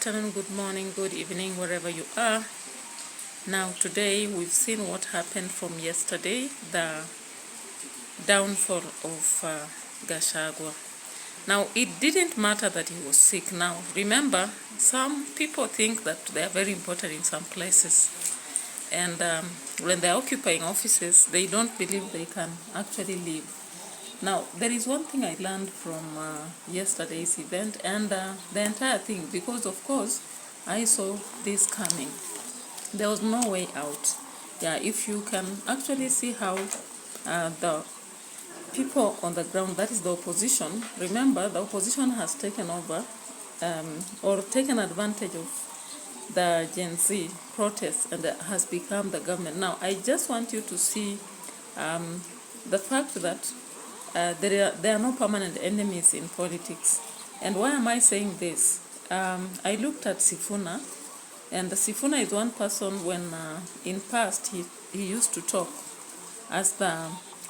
Afternoon, good morning, good evening, wherever you are. Now, today we've seen what happened from yesterday, the downfall of Gachagua. Now, it didn't matter that he was sick. Now, remember, some people think that they are very important in some places. And when they're occupying offices, they don't believe they can actually leave. Now, there is one thing I learned from yesterday's event and the entire thing, because of course, I saw this coming. There was no way out. Yeah, if you can actually see how the people on the ground, that is the opposition, remember the opposition has taken over or taken advantage of the Gen Z protests and has become the government. Now, I just want you to see the fact that there are no permanent enemies in politics. And why am I saying this? I looked at Sifuna, and Sifuna is one person when in past he used to talk as the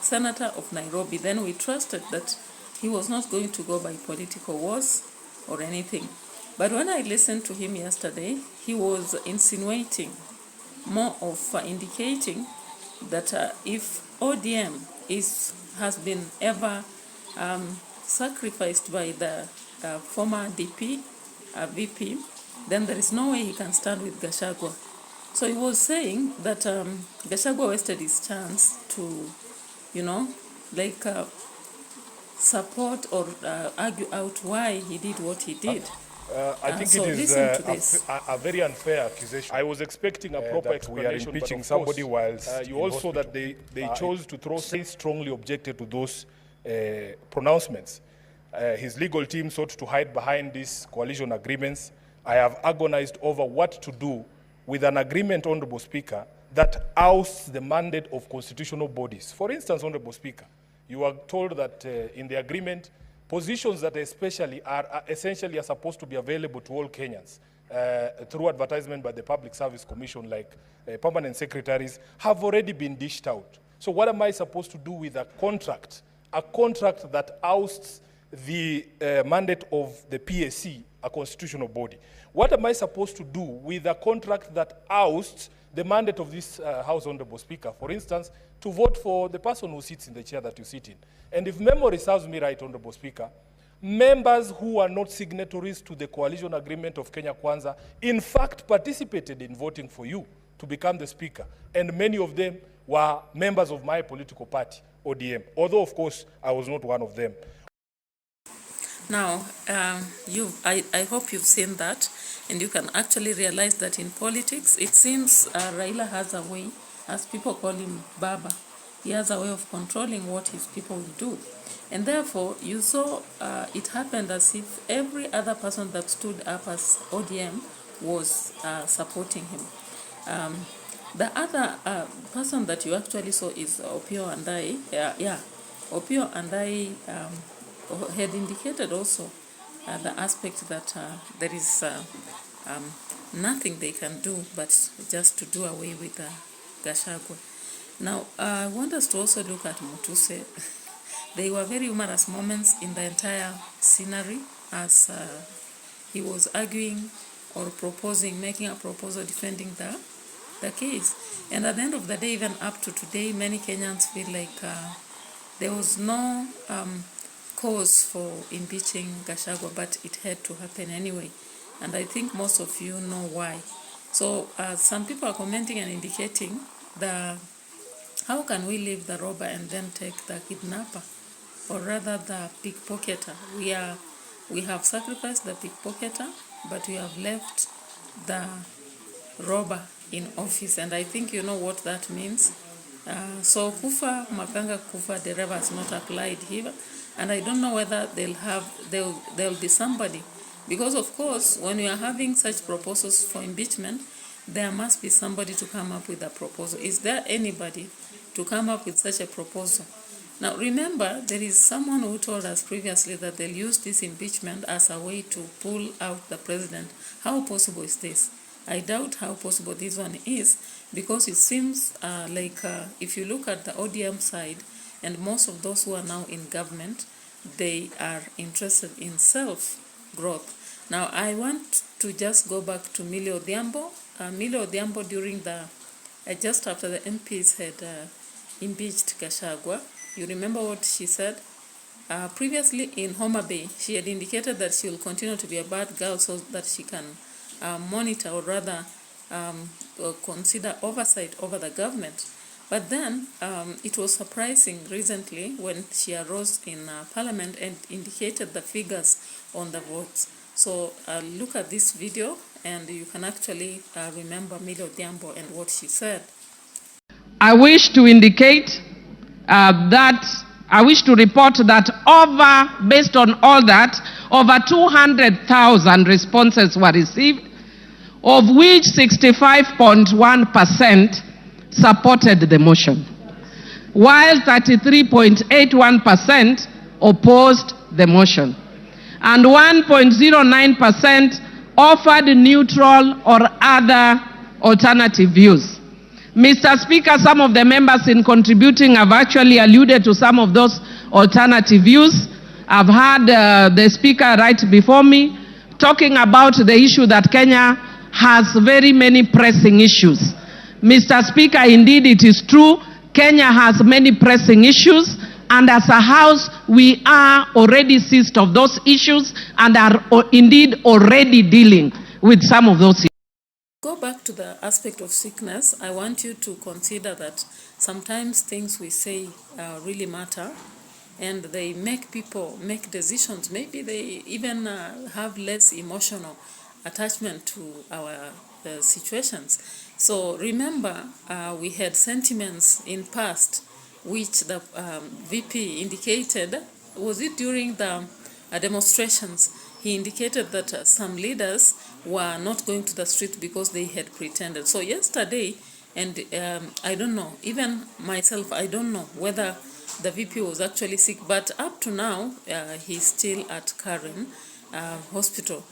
senator of Nairobi. Then we trusted that he was not going to go by political wars or anything. But when I listened to him yesterday, he was insinuating, more of indicating that if ODM has been ever sacrificed by the former VP, then there is no way he can stand with Gachagua. So he was saying that Gachagua wasted his chance to, support or argue out why he did what he did. I think it is a very unfair accusation. I was expecting a proper explanation. We are impeaching somebody whilst you also that they chose to throw strongly objected to those pronouncements. His legal team sought to hide behind these coalition agreements. I have agonized over what to do with an agreement, Honorable Speaker, that ousts the mandate of constitutional bodies. For instance, Honorable Speaker, you are told that in the agreement, positions that especially are essentially supposed to be available to all Kenyans through advertisement by the Public Service Commission, like permanent secretaries, have already been dished out. So what am I supposed to do with a contract that ousts the mandate of the PSC, a constitutional body? What am I supposed to do with a contract that ousts the mandate of this House, Honorable Speaker? For instance, to vote for the person who sits in the chair that you sit in. And if memory serves me right, Honorable Speaker, members who are not signatories to the coalition agreement of Kenya Kwanza, in fact, participated in voting for you to become the Speaker. And many of them were members of my political party, ODM, although, of course, I was not one of them. Now, I hope you've seen that, and you can actually realize that in politics, it seems Raila has a way, as people call him Baba, he has a way of controlling what his people will do. And therefore, you saw it happened as if every other person that stood up as ODM was supporting him. The other person that you actually saw is Opio Andai. Opio Andai had indicated also the aspect that there is nothing they can do but just to do away with Gachagua. Now, I want us to also look at Mutuse. There were very humorous moments in the entire scenery as he was arguing or making a proposal defending the case. And at the end of the day, even up to today, many Kenyans feel like there was no cause for impeaching Gachagua, but it had to happen anyway. And I think most of you know why. So some people are commenting and indicating how can we leave the robber and then take the kidnapper, or rather the pickpocketer? We have sacrificed the pickpocketer, but we have left the robber in office, and I think you know what that means. So kufa makanga kufa dereva has not applied here, and I don't know whether there'll be somebody, because of course when we are having such proposals for impeachment, there must be somebody to come up with a proposal. Is there anybody to come up with such a proposal? Now remember, there is someone who told us previously that they'll use this impeachment as a way to pull out the president. How possible is this? I doubt how possible this one is, because it seems if you look at the ODM side, and most of those who are now in government, they are interested in self-growth. Now, I want to just go back to Millie Odhiambo. Millie Odhiambo, during the, just after the MPs had impeached Gachagua, you remember what she said? Previously in Homa Bay, she had indicated that she will continue to be a bad girl so that she can monitor, or rather consider oversight over the government. But then it was surprising recently when she arose in Parliament and indicated the figures on the votes. So look at this video and you can actually remember Millie Odhiambo and what she said. I wish to indicate I wish to report that based on all that, over 200,000 responses were received, of which 65.1% supported the motion, while 33.81% opposed the motion, and 1.09% offered neutral or other alternative views. Mr. Speaker, some of the members in contributing have actually alluded to some of those alternative views. I've heard the Speaker right before me talking about the issue that Kenya has very many pressing issues. Mr. Speaker, indeed it is true, Kenya has many pressing issues, and as a House, we are already seized of those issues and are indeed already dealing with some of those issues. Go back to the aspect of sickness. I want you to consider that sometimes things we say really matter, and they make people make decisions. Maybe they even have less emotional attachment to our situations. So remember, we had sentiments in past which the VP indicated. Was it during the demonstrations? He indicated that some leaders were not going to the street because they had pretended. So yesterday, and I don't know, even myself, I don't know whether the VP was actually sick, but up to now, he's still at Karen Hospital.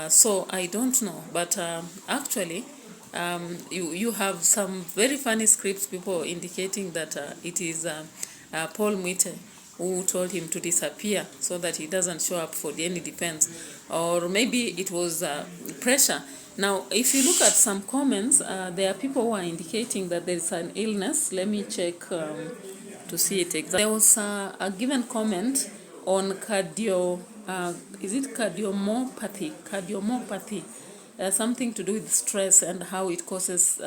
So I don't know, but actually, you have some very funny scripts, people indicating that it is Paul Mwite who told him to disappear so that he doesn't show up for any defense, or maybe it was pressure. Now, if you look at some comments, there are people who are indicating that there is an illness. Let me check to see it exactly. There was a given comment on cardiomyopathy, something to do with stress and how it causes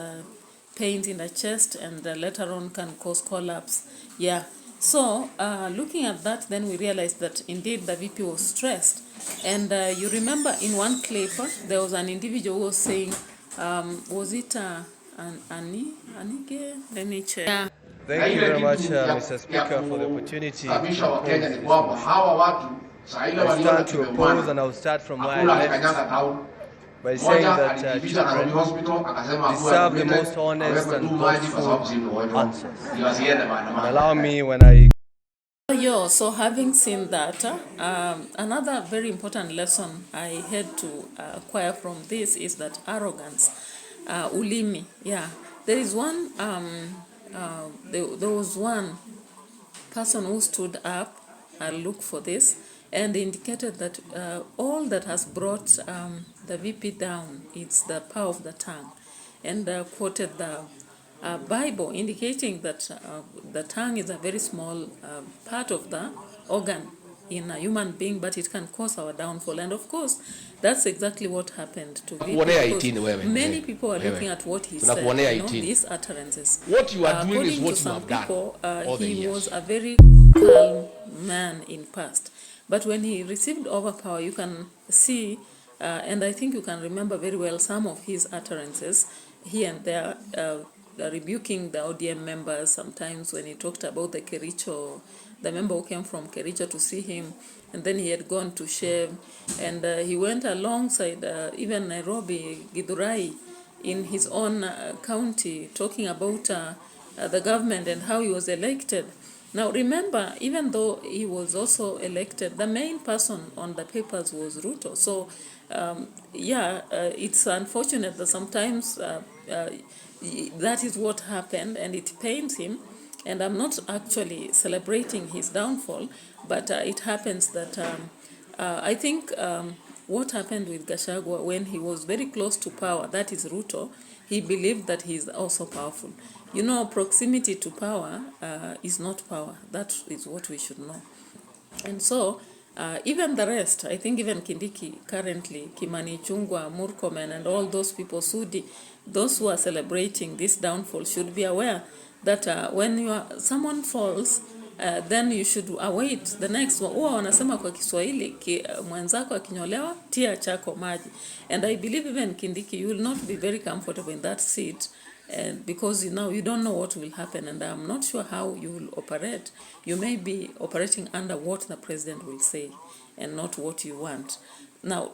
pain in the chest and later on can cause collapse. Yeah. So looking at that, then we realized that indeed the VP was stressed. And you remember in one clip, there was an individual who was saying, was it Anike? Let me check. Yeah. Thank you very much, Mr. Speaker, for the opportunity to oppose this motion. I stand to oppose, and I'll start from where I left by saying that children deserve the most honest and thoughtful answers. And allow me when I... So having seen that, another very important lesson I had to acquire from this is that arrogance, ulimi, yeah. There is one, there was one person who stood up, I'll look for this, and indicated that all that has brought the VP down is the power of the tongue, and quoted the Bible, indicating that the tongue is a very small part of the organ in a human being, but it can cause our downfall. And of course, that's exactly what happened to VP. Many people are looking at what he said, these utterances. What you are doing is what you have done. He was a very calm man in past. But when he received overpower, you can see, and I think you can remember very well some of his utterances here and there, rebuking the ODM members sometimes when he talked about the Kericho, the member who came from Kericho to see him, and then he had gone to shave, and he went alongside even Nairobi, Githurai, in his own county, talking about the government and how he was elected. Now remember, even though he was also elected, the main person on the papers was Ruto. So it's unfortunate that sometimes that is what happened, and it pains him. And I'm not actually celebrating his downfall, but it happens that I think what happened with Gachagua when he was very close to power, that is Ruto, he believed that he is also powerful. You know, proximity to power is not power. That is what we should know. And so, even the rest, I think even Kindiki currently, Kimani Chungwa, Murkomen, and all those people, Sudi, those who are celebrating this downfall should be aware that when someone falls, then you should await the next one. Huwa wanasema kwa Kiswahili, mwenzako akinyolewa, tia chako maji. And I believe even Kindiki, you will not be very comfortable in that seat, because you don't know what will happen, and I'm not sure how you will operate. You may be operating under what the president will say and not what you want. Now,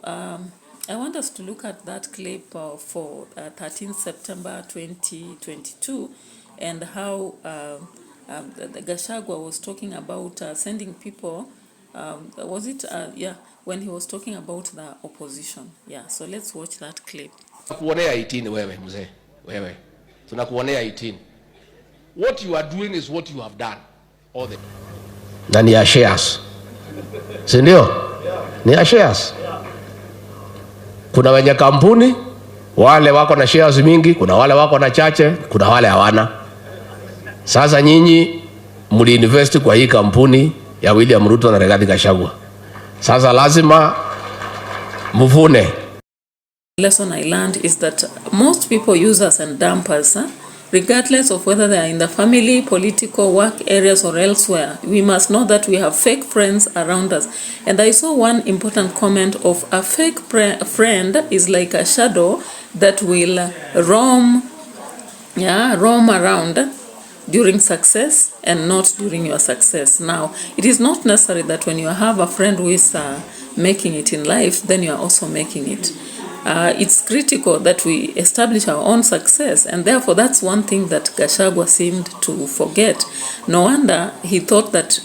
I want us to look at that clip for 13 September 2022 and how the Gachagua was talking about sending people, was it, when he was talking about the opposition. Yeah, so let's watch that clip. Tunakuonea 18 wewe mzee, wewe. Tunakuonea 18. What you are doing is what you have done. All the na ni ya shares. Si ndio? Ni ya shares. Kuna wenye kampuni, wale wako na shares mingi, kuna wale wako na chache, kuna wale hawana. Sasa nyinyi mliinvest kwa hii kampuni ya William Ruto na Rigathi Gachagua. Sasa lazima mvune. Lesson I learned is that most people use us and dump us, regardless of whether they are in the family, political, work areas or elsewhere. We must know that we have fake friends around us. And I saw one important comment of a fake friend is like a shadow that will roam around during success and not during your success. Now, it is not necessary that when you have a friend who is making it in life, then you are also making it. It's critical that we establish our own success, and therefore that's one thing that Gachagua seemed to forget. No wonder he thought that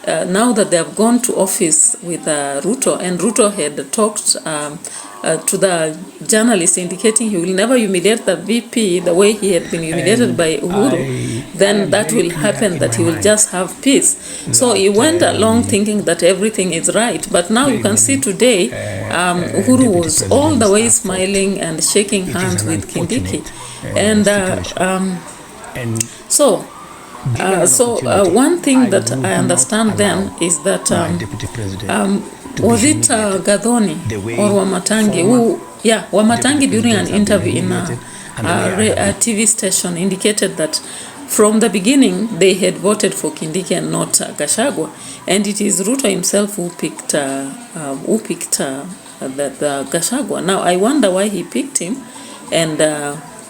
now that they have gone to office with Ruto, and Ruto had talked to the journalist indicating he will never humiliate the VP the way he had been humiliated by Uhuru, then that will happen, that he will just have peace. So he went along thinking that everything is right. But now you can see today, Uhuru was all the way smiling and shaking hands with Kindiki. And so one thing that I understand then is that was it Gathoni or Wamatangi who, Wamatangi during an interview in a TV station indicated that from the beginning they had voted for Kindiki and not Gachagua, and it is Ruto himself who picked the Gachagua. Now I wonder why he picked him, and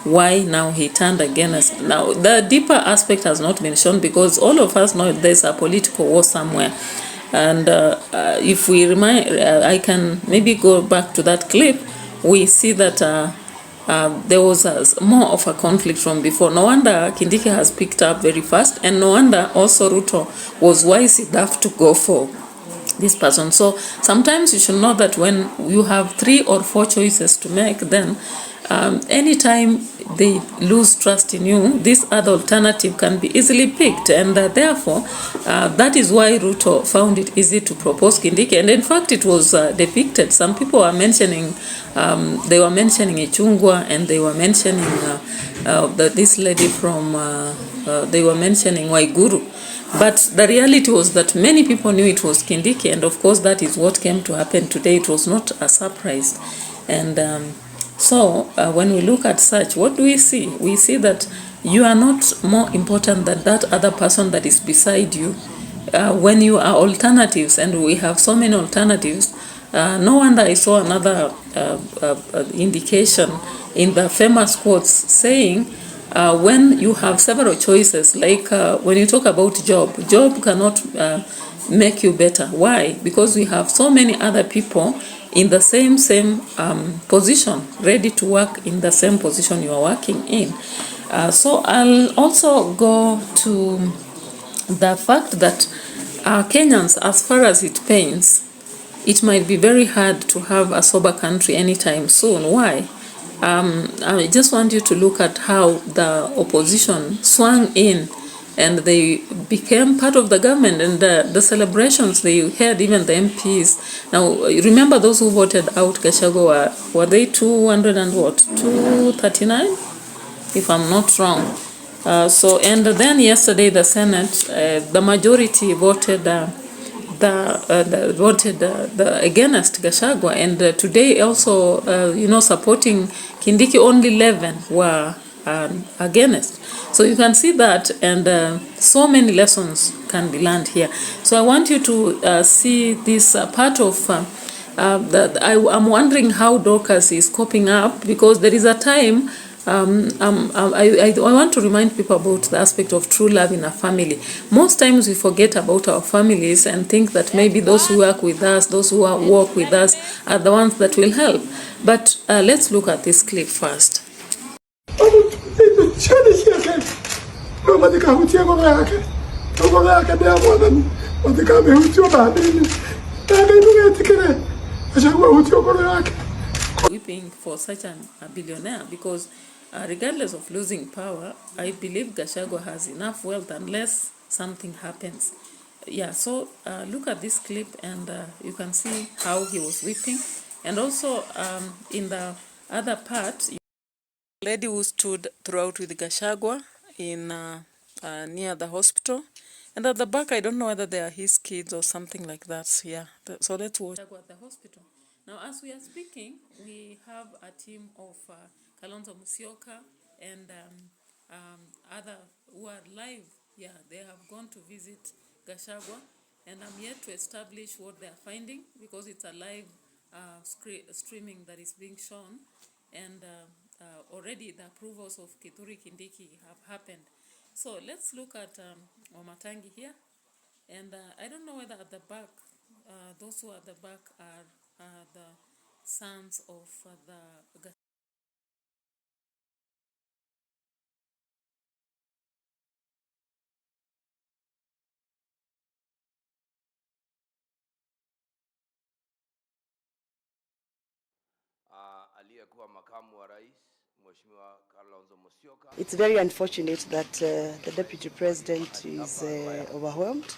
why now he turned against. Now the deeper aspect has not been shown, because all of us know there's a political war somewhere. And if we I can maybe go back to that clip, we see that there was more of a conflict from before. No wonder Kindiki has picked up very fast, and no wonder also Ruto was wise enough to go for this person. So sometimes you should know that when you have 3 or 4 choices to make, then anytime they lose trust in you, this other alternative can be easily picked, and therefore that is why Ruto found it easy to propose Kindiki. And in fact it was depicted. Some people are mentioning, they were mentioning Ichungwa, and they were mentioning this lady from, they were mentioning Waiguru. But the reality was that many people knew it was Kindiki, and of course that is what came to happen today. It was not a surprise. And so when we look at such, what do we see? We see that you are not more important than that other person that is beside you. When you are alternatives, and we have so many alternatives, no wonder I saw another indication in the famous quotes saying, when you have several choices, like when you talk about job cannot make you better. Why? Because we have so many other people in the same position, ready to work in the same position you are working in. So I'll also go to the fact that Kenyans, as far as it pains, it might be very hard to have a sober country anytime soon. Why? I just want you to look at how the opposition swung in and they became part of the government, and the celebrations they had, even the MPs. Now, remember those who voted out Gachagua, were they 200 and what? 239, if I'm not wrong. And then yesterday the Senate, the majority voted the against Gachagua, and today also, supporting Kindiki, only 11 were against. So you can see that, and so many lessons can be learned here. So I want you to see this part of that. I'm wondering how Dorcas is coping up, because there is a time. I want to remind people about the aspect of true love in a family. Most times we forget about our families and think that maybe those who work with us, those who work with us, are the ones that will help. But let's look at this clip first. Weeping for such a billionaire, because regardless of losing power, I believe Gachagua has enough wealth unless something happens. Yeah, so look at this clip, and you can see how he was weeping. And also in the other part, lady who stood throughout with Gachagua in near the hospital, and at the back I don't know whether they are his kids or something like that. Yeah, so let's watch Gachagua at the hospital. Now, as we are speaking, we have a team of Kalonzo Musyoka and other who are live. Yeah, they have gone to visit Gachagua, and I'm yet to establish what they are finding, because it's a live streaming that is being shown, and already the approvals of Kithure Kindiki have happened. So let's look at Wamatangi here, and I don't know whether at the back, those who are at the back are the sons of the It's very unfortunate that the Deputy President is overwhelmed,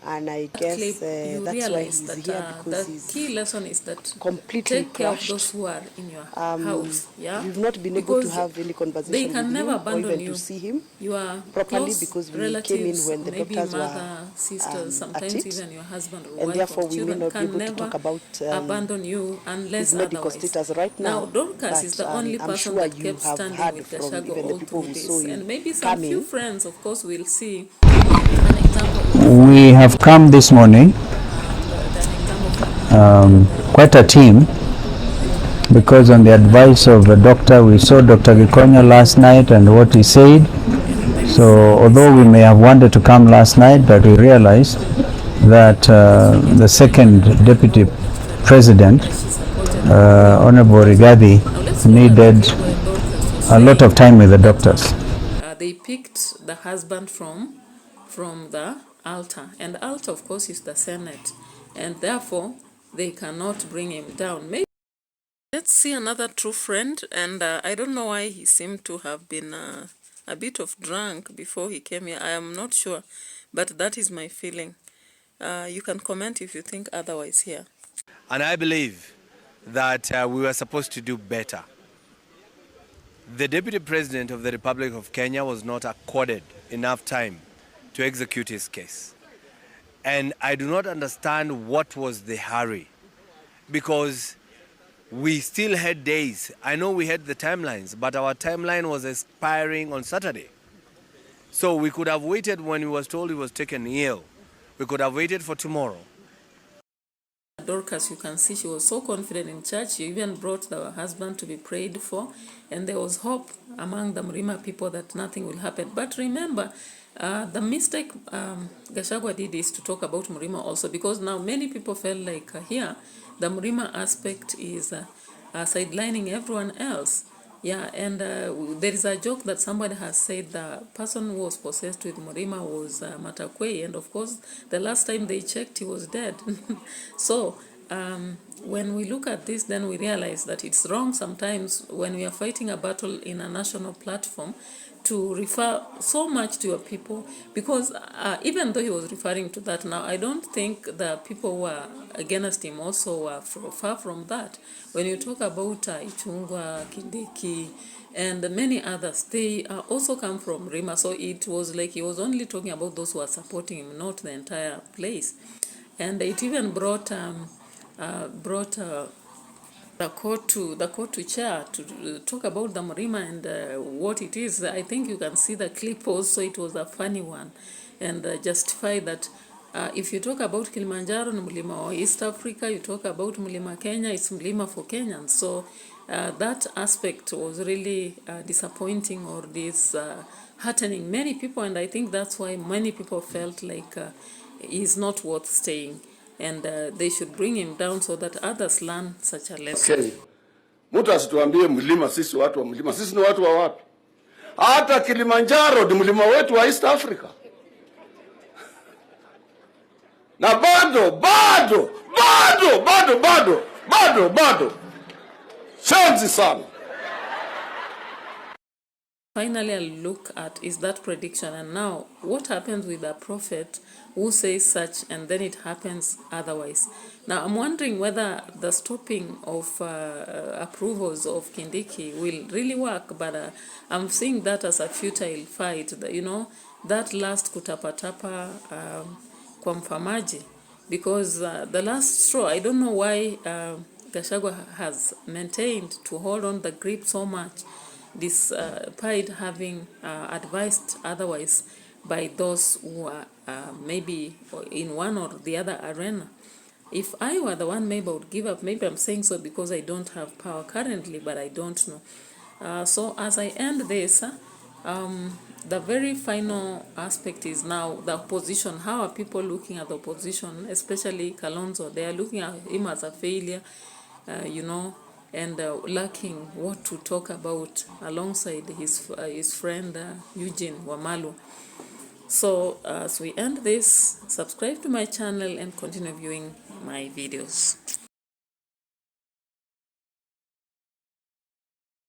and I guess that's why he's here, because the key lesson is that completely take care of crushed. those who are in your house. Yeah, We've not been able to have any conversation they can with never him, or abandon even you. to see him You are properly, close because we relatives, came in when the maybe doctors mother, were sisters, sometimes at it, even your husband or and wife therefore or we may children not be can able to never talk about abandon you unless his medical otherwise. status right now. Now, Dorcas is But the only I'm person sure that you kept have standing heard with from Gachagua even the all people through who saw this, him and maybe some few coming. friends, of course, will see an example. We have come this morning, quite a team, because on the advice of the doctor, we saw Dr. Gikonya last night and what he said. So although we may have wanted to come last night, but we realized that the second deputy president, Honorable Rigathi, needed a lot of time with the doctors. They picked the husband from the altar, and the altar, of course, is the Senate, and therefore they cannot bring him down. Maybe let's see another true friend, and I don't know why he seemed to have been a bit of drunk before he came here. I am not sure, but that is my feeling. You can comment if you think otherwise here. And I believe that we were supposed to do better. The Deputy President of the Republic of Kenya was not accorded enough time to execute his case. And I do not understand what was the hurry, because we still had days. I know we had the timelines, but our timeline was expiring on Saturday. So we could have waited when he was told he was taken ill. We could have waited for tomorrow. Dorcas, you can see she was so confident in church. She even brought her husband to be prayed for, and there was hope among the Mrima people that nothing will happen. But remember, the mistake Gachagua did is to talk about Mrima also, because now many people felt like here the Mrima aspect is sidelining everyone else. Yeah, and there is a joke that somebody has said the person who was possessed with Mrima was Matakwe, and of course, the last time they checked, he was dead. So when we look at this, then we realize that it's wrong sometimes when we are fighting a battle in a national platform to refer so much to your people, because even though he was referring to that now, I don't think the people who were against him also were far from that. When you talk about Ichung'wah, Kindiki, and many others, they also come from Rima. So it was like he was only talking about those who are supporting him, not the entire place. And it even brought the court to chair to talk about the Mrima and what it is. I think you can see the clip also. It was a funny one, and justify that if you talk about Kilimanjaro, Mlima or East Africa, you talk about Mlima Kenya, it's Mlima for Kenyans. So that aspect was really disappointing or disheartening many people, and I think that's why many people felt like he's not worth staying. And they should bring him down so that others learn such a lesson. Okay. Mtu asituambie mlima, sisi watu wa mlima. Sisi ni watu wa wapi? Hata Kilimanjaro ni mlima wetu wa East Africa. Na bado. Shanzi sana. Finally, I'll look at is that prediction, and now what happens with a prophet who says such and then it happens otherwise. Now I'm wondering whether the stopping of approvals of Kindiki will really work, but I'm seeing that as a futile fight. You know, that last kutapatapa kwa mfamaji, because the last straw, I don't know why Gachagua has maintained to hold on the grip so much, despite having advised otherwise by those who are maybe in one or the other arena. If I were the one, maybe I would give up. Maybe I'm saying so because I don't have power currently, but I don't know. So as I end this, the very final aspect is now the opposition. How are people looking at the opposition, especially Kalonzo? They are looking at him as a failure, you know, and lacking what to talk about alongside his friend Eugene Wamalu. So as we end this, subscribe to my channel and continue viewing my videos.